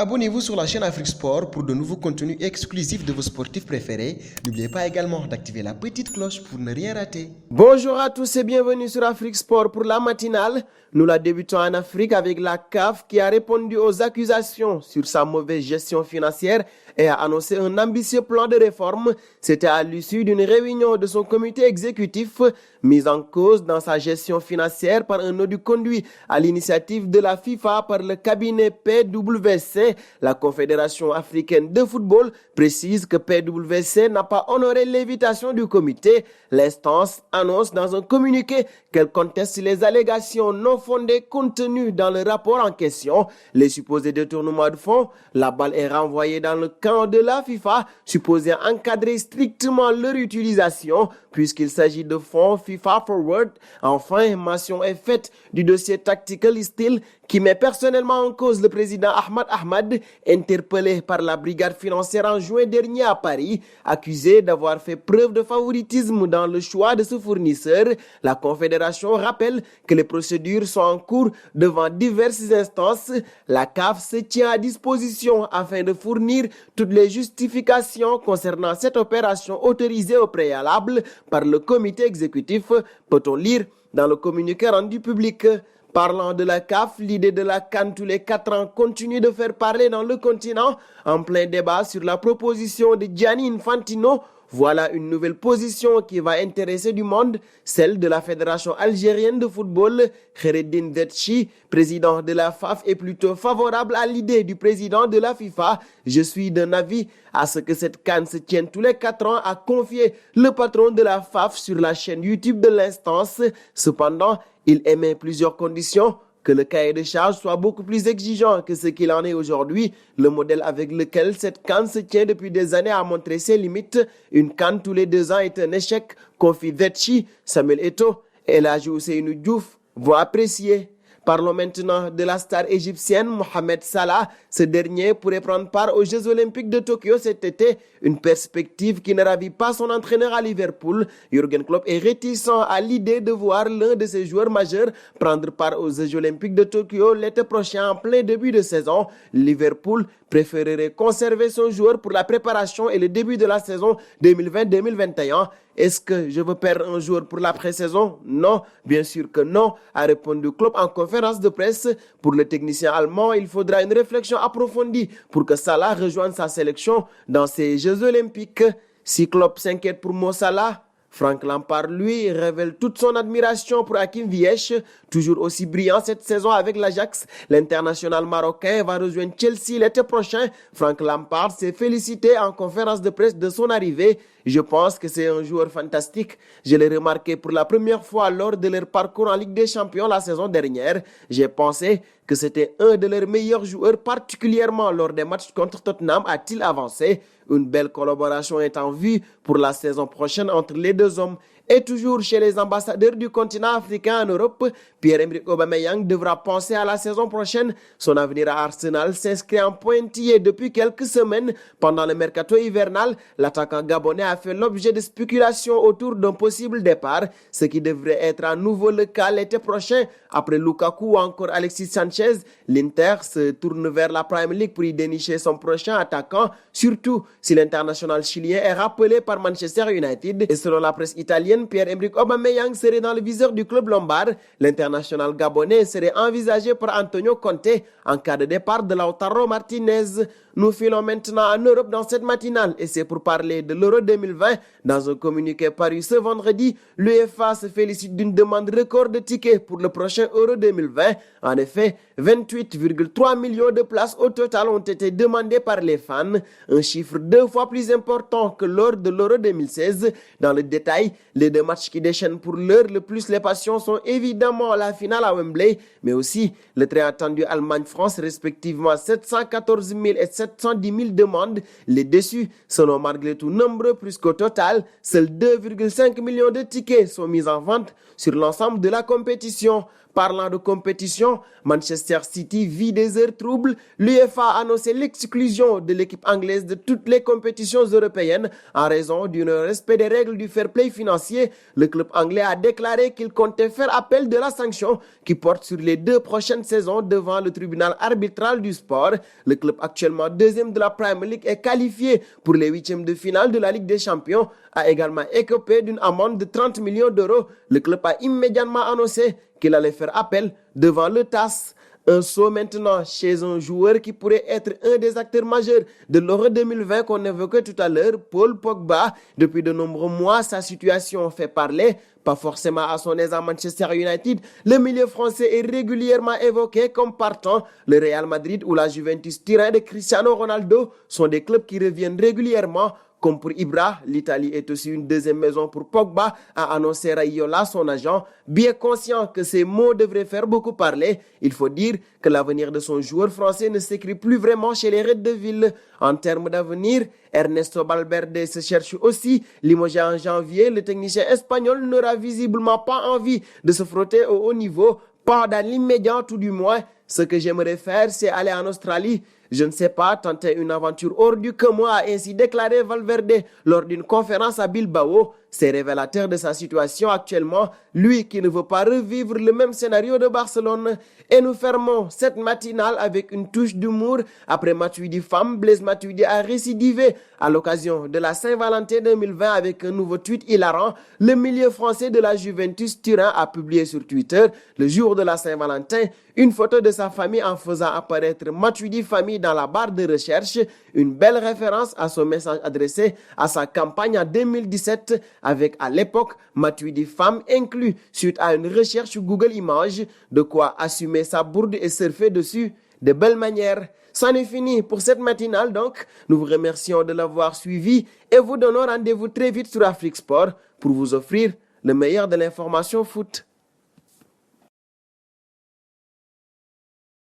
Abonnez-vous sur la chaîne Afrique Sport pour de nouveaux contenus exclusifs de vos sportifs préférés. N'oubliez pas également d'activer la petite cloche pour ne rien rater. Bonjour à tous et bienvenue sur Afrique Sport pour la matinale. Nous la débutons en Afrique avec la CAF qui a répondu aux accusations sur sa mauvaise gestion financière et a annoncé un ambitieux plan de réforme. C'était à l'issue d'une réunion de son comité exécutif mis en cause dans sa gestion financière par un audit conduit à l'initiative de la FIFA par le cabinet PwC. La Confédération africaine de football précise que PwC n'a pas honoré l'invitation du comité. L'instance annonce dans un communiqué qu'elle conteste les allégations non fondées contenues dans le rapport en question. Les supposés détournements de fonds, la balle est renvoyée dans le camp de la FIFA, supposé encadrer strictement leur utilisation, puisqu'il s'agit de fonds FIFA Forward. Enfin, mention est faite du dossier Tactical Steel qui met personnellement en cause le président Ahmad, interpellé par la brigade financière en juin dernier à Paris, accusé d'avoir fait preuve de favoritisme dans le choix de ce fournisseur. La Confédération rappelle que les procédures sont en cours devant diverses instances. La CAF se tient à disposition afin de fournir toutes les justifications concernant cette opération autorisée au préalable par le comité exécutif, peut-on lire dans le communiqué rendu public. Parlant de la CAF, l'idée de la CAN tous les 4 ans continue de faire parler dans le continent. En plein débat sur la proposition de Gianni Infantino, voilà une nouvelle position qui va intéresser du monde, celle de la Fédération algérienne de football. Kheireddine Zetchi, président de la FAF, est plutôt favorable à l'idée du président de la FIFA. Je suis d'un avis à ce que cette CAN se tienne tous les 4 ans, a confié le patron de la FAF sur la chaîne YouTube de l'instance. Cependant, il émet plusieurs conditions. Que le cahier de charges soit beaucoup plus exigeant que ce qu'il en est aujourd'hui. Le modèle avec lequel cette CAN se tient depuis des années a montré ses limites. Une CAN tous les 2 ans est un échec, confie Zetchi. Samuel Eto'o et Elhadji Ousseynou Diouf vont apprécier. Parlons maintenant de la star égyptienne Mohamed Salah. Ce dernier pourrait prendre part aux Jeux Olympiques de Tokyo cet été. Une perspective qui ne ravit pas son entraîneur à Liverpool. Jürgen Klopp est réticent à l'idée de voir l'un de ses joueurs majeurs prendre part aux Jeux Olympiques de Tokyo l'été prochain en plein début de saison. Liverpool préférerait conserver son joueur pour la préparation et le début de la saison 2020-2021. Est-ce que je veux perdre un joueur pour la pré-saison? Non, bien sûr que non, a répondu Klopp en conférence de presse. Pour le technicien allemand, il faudra une réflexion approfondie pour que Salah rejoigne sa sélection dans ces Jeux Olympiques. Si Klopp s'inquiète pour Mo Salah, Frank Lampard, lui, révèle toute son admiration pour Hakim Ziyech, toujours aussi brillant cette saison avec l'Ajax. L'international marocain va rejoindre Chelsea l'été prochain. Frank Lampard s'est félicité en conférence de presse de son arrivée. Je pense que c'est un joueur fantastique. Je l'ai remarqué pour la première fois lors de leur parcours en Ligue des Champions la saison dernière. J'ai pensé que c'était un de leurs meilleurs joueurs, particulièrement lors des matchs contre Tottenham, a-t-il avancé. Une belle collaboration est en vue pour la saison prochaine entre les deux hommes. Et toujours chez les ambassadeurs du continent africain en Europe, Pierre-Emerick Aubameyang devra penser à la saison prochaine. Son avenir à Arsenal s'inscrit en pointillé depuis quelques semaines. Pendant le mercato hivernal, l'attaquant gabonais a fait l'objet de spéculations autour d'un possible départ, ce qui devrait être à nouveau le cas l'été prochain. Après Lukaku ou encore Alexis Sanchez, l'Inter se tourne vers la Premier League pour y dénicher son prochain attaquant, surtout si l'international chilien est rappelé par Manchester United. Et selon la presse italienne, Pierre-Emerick Aubameyang serait dans le viseur du club lombard. L'international gabonais serait envisagé par Antonio Conte en cas de départ de Lautaro Martinez. Nous filons maintenant en Europe dans cette matinale et c'est pour parler de l'Euro 2020. Dans un communiqué paru ce vendredi, l'UEFA se félicite d'une demande record de tickets pour le prochain Euro 2020. En effet, 28,3 millions de places au total ont été demandées par les fans, un chiffre 2 fois plus important que lors de l'Euro 2016. Dans le détail, les 2 matchs qui déchaînent pour l'heure le plus les passions sont évidemment la finale à Wembley, mais aussi le très attendu Allemagne-France, respectivement 714 000 et 710 000 demandes. Les déçus sont malgré tout nombreux, plus qu'au total, seuls 2,5 millions de tickets sont mis en vente sur l'ensemble de la compétition. Parlant de compétition, Manchester City vit des heures troubles. L'UEFA a annoncé l'exclusion de l'équipe anglaise de toutes les compétitions européennes en raison du non-respect des règles du fair play financier. Le club anglais a déclaré qu'il comptait faire appel de la sanction qui porte sur les 2 prochaines saisons devant le tribunal arbitral du sport. Le club actuellement deuxième de la Premier League est qualifié pour les 8e de finale de la Ligue des Champions, a également écopé d'une amende de 30 millions d'euros. Le club a immédiatement annoncé qu'il allait faire appel devant le TAS. Un saut maintenant chez un joueur qui pourrait être un des acteurs majeurs de l'Euro 2020 qu'on évoquait tout à l'heure, Paul Pogba. Depuis de nombreux mois, sa situation fait parler. Pas forcément à son aise à Manchester United, le milieu français est régulièrement évoqué comme partant. Le Real Madrid ou la Juventus Turin de Cristiano Ronaldo sont des clubs qui reviennent régulièrement. Comme pour Ibra, l'Italie est aussi une deuxième maison pour Pogba, a annoncé Raiola, son agent. Bien conscient que ces mots devraient faire beaucoup parler, il faut dire que l'avenir de son joueur français ne s'écrit plus vraiment chez les Reds de Ville. En termes d'avenir, Ernesto Valverde se cherche aussi. Limogé en janvier, le technicien espagnol n'aura visiblement pas envie de se frotter au haut niveau, pas dans l'immédiat tout du moins. Ce que j'aimerais faire, c'est aller en Australie. Je ne sais pas, tenter une aventure hors du commun, a ainsi déclaré Valverde lors d'une conférence à Bilbao. C'est révélateur de sa situation actuellement, lui qui ne veut pas revivre le même scénario de Barcelone. Et nous fermons cette matinale avec une touche d'humour. Après Matuidi Femme, Blaise Matuidi a récidivé à l'occasion de la Saint-Valentin 2020 avec un nouveau tweet hilarant. Le milieu français de la Juventus Turin a publié sur Twitter, le jour de la Saint-Valentin, une photo de sa famille en faisant apparaître Matuidi Famille dans la barre de recherche, une belle référence à son message adressé à sa campagne en 2017 avec à l'époque Matuidi Femme inclus suite à une recherche Google Images, de quoi assumer sa bourde et surfer dessus de belle manière. C'en est fini pour cette matinale donc. Nous vous remercions de l'avoir suivi et vous donnons rendez-vous très vite sur Afrique Sport pour vous offrir le meilleur de l'information foot.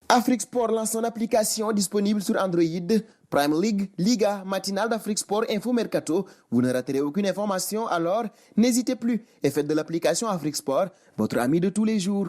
Afrique Sport lance son application disponible sur Android. Prime League, Liga, Matinale d'Afrique Sport, Info Mercato. Vous ne raterez aucune information, alors n'hésitez plus et faites de l'application Afrique Sport votre ami de tous les jours.